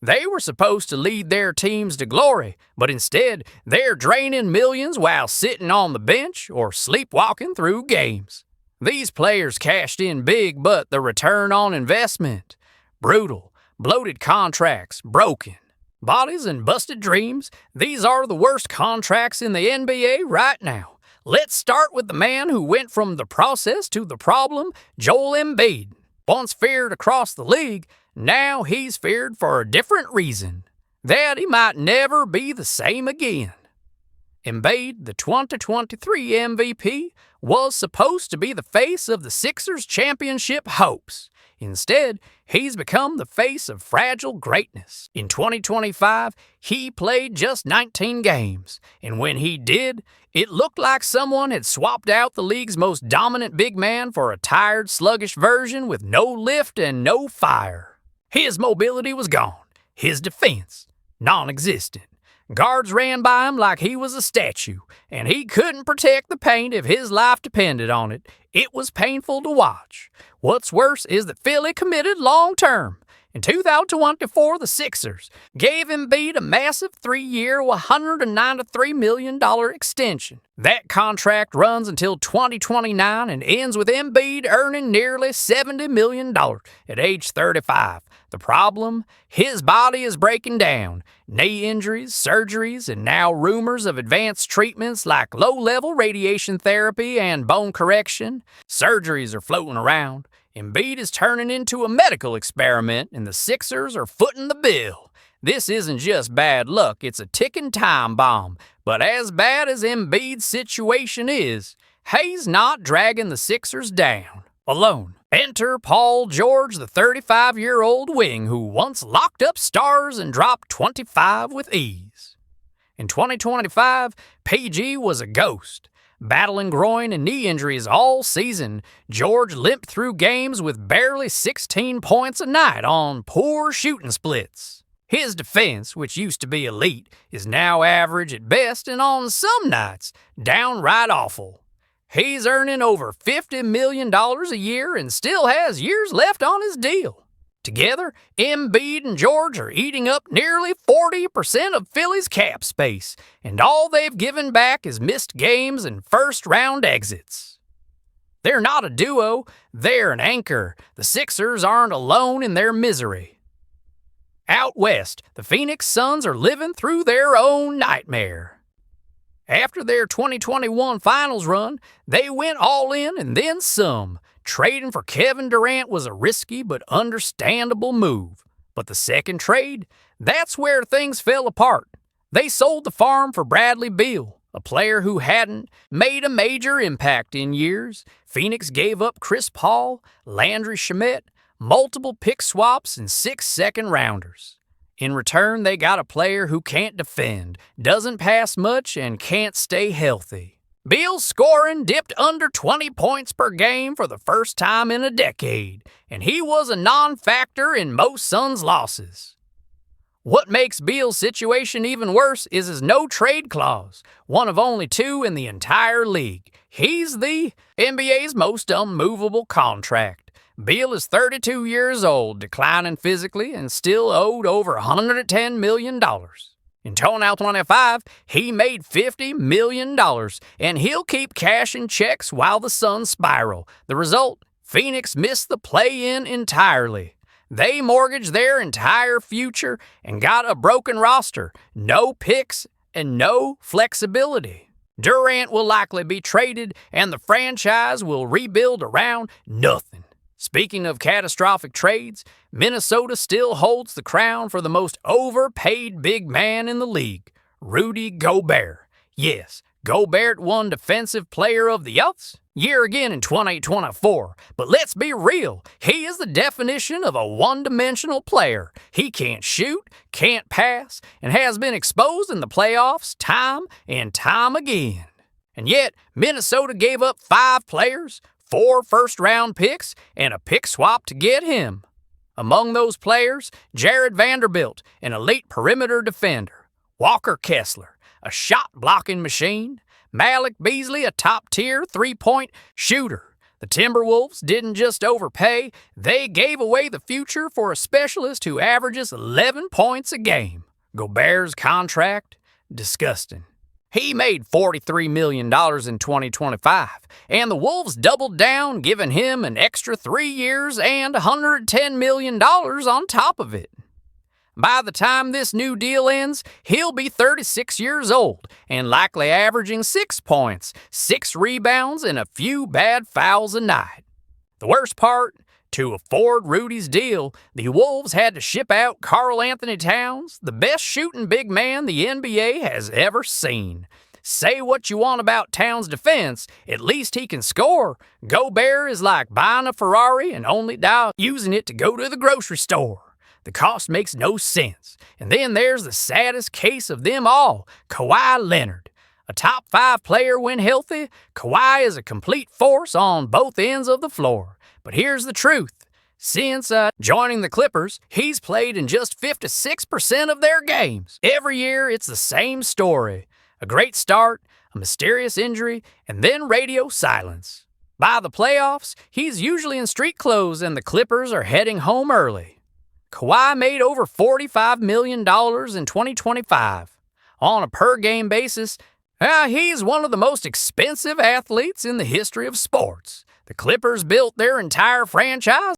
They were supposed to lead their teams to glory, but instead, they're draining millions while sitting on the bench or sleepwalking through games. These players cashed in big, but the return on investment? Brutal, bloated contracts, broken bodies and busted dreams. These are the worst contracts in the NBA right now. Let's start with the man who went from the process to the problem, Joel Embiid. Once feared across the league, now he's feared for a different reason, that he might never be the same again. Embiid, the 2023 MVP, was supposed to be the face of the Sixers' championship hopes. Instead, he's become the face of fragile greatness. In 2025, he played just 19 games, and when he did, it looked like someone had swapped out the league's most dominant big man for a tired, sluggish version with no lift and no fire. His mobility was gone, his defense non-existent. Guards ran by him like he was a statue, and he couldn't protect the paint if his life depended on it. It was painful to watch. What's worse is that Philly committed long-term. In 2024, the Sixers gave Embiid a massive 3-year, $193 million extension. That contract runs until 2029 and ends with Embiid earning nearly $70 million at age 35. The problem? His body is breaking down. Knee injuries, surgeries, and now rumors of advanced treatments like low-level radiation therapy and bone correction. Surgeries are floating around. Embiid is turning into a medical experiment, and the Sixers are footing the bill. This isn't just bad luck, it's a ticking time bomb. But as bad as Embiid's situation is, he's not dragging the Sixers down alone. Enter Paul George, the 35-year-old wing who once locked up stars and dropped 25 with ease. In 2025, PG was a ghost. Battling groin and knee injuries all season, George limped through games with barely 16 points a night on poor shooting splits. His defense, which used to be elite, is now average at best and on some nights, downright awful. He's earning over $50 million a year and still has years left on his deal. Together, Embiid and George are eating up nearly 40% of Philly's cap space, and all they've given back is missed games and first-round exits. They're not a duo, they're an anchor. The Sixers aren't alone in their misery. Out west, the Phoenix Suns are living through their own nightmare. After their 2021 finals run, they went all in and then some. Trading for Kevin Durant was a risky but understandable move. But the second trade, that's where things fell apart. They sold the farm for Bradley Beal, a player who hadn't made a major impact in years. Phoenix gave up Chris Paul, Landry Shamet, multiple pick swaps, and 6 second-rounders. In return, they got a player who can't defend, doesn't pass much, and can't stay healthy. Beal's scoring dipped under 20 points per game for the first time in a decade, and he was a non-factor in most Suns' losses. What makes Beal's situation even worse is his no-trade clause, one of only 2 in the entire league. He's the NBA's most unmovable contract. Beal is 32 years old, declining physically, and still owed over $110 million. In 2025, he made $50 million, and he'll keep cashing checks while the Suns spiral. The result? Phoenix missed the play-in entirely. They mortgaged their entire future and got a broken roster, no picks, and no flexibility. Durant will likely be traded, and the franchise will rebuild around nothing. Speaking of catastrophic trades, Minnesota still holds the crown for the most overpaid big man in the league, Rudy Gobert. Yes, Gobert won Defensive Player of the Year again in 2024. But let's be real, he is the definition of a one-dimensional player. He can't shoot, can't pass, and has been exposed in the playoffs time and time again. And yet, Minnesota gave up 5 players, 4 first-round picks, and a pick swap to get him. Among those players, Jared Vanderbilt, an elite perimeter defender, Walker Kessler, a shot-blocking machine, Malik Beasley, a top-tier three-point shooter. The Timberwolves didn't just overpay, they gave away the future for a specialist who averages 11 points a game. Gobert's contract? Disgusting. He made $43 million in 2025, and the Wolves doubled down, giving him an extra 3 years and $110 million on top of it. By the time this new deal ends, he'll be 36 years old and likely averaging 6 points, 6 rebounds, and a few bad fouls a night. The worst part? To afford Rudy's deal, the Wolves had to ship out Karl Anthony Towns, the best shooting big man the NBA has ever seen. Say what you want about Towns' defense, at least he can score. Gobert is like buying a Ferrari and only using it to go to the grocery store. The cost makes no sense. And then there's the saddest case of them all, Kawhi Leonard. A top 5 player when healthy, Kawhi is a complete force on both ends of the floor. But here's the truth. Since joining the Clippers, he's played in just 56% of their games. Every year, it's the same story. A great start, a mysterious injury, and then radio silence. By the playoffs, he's usually in street clothes and the Clippers are heading home early. Kawhi made over $45 million in 2025. On a per-game basis, he's one of the most expensive athletes in the history of sports. The Clippers built their entire franchise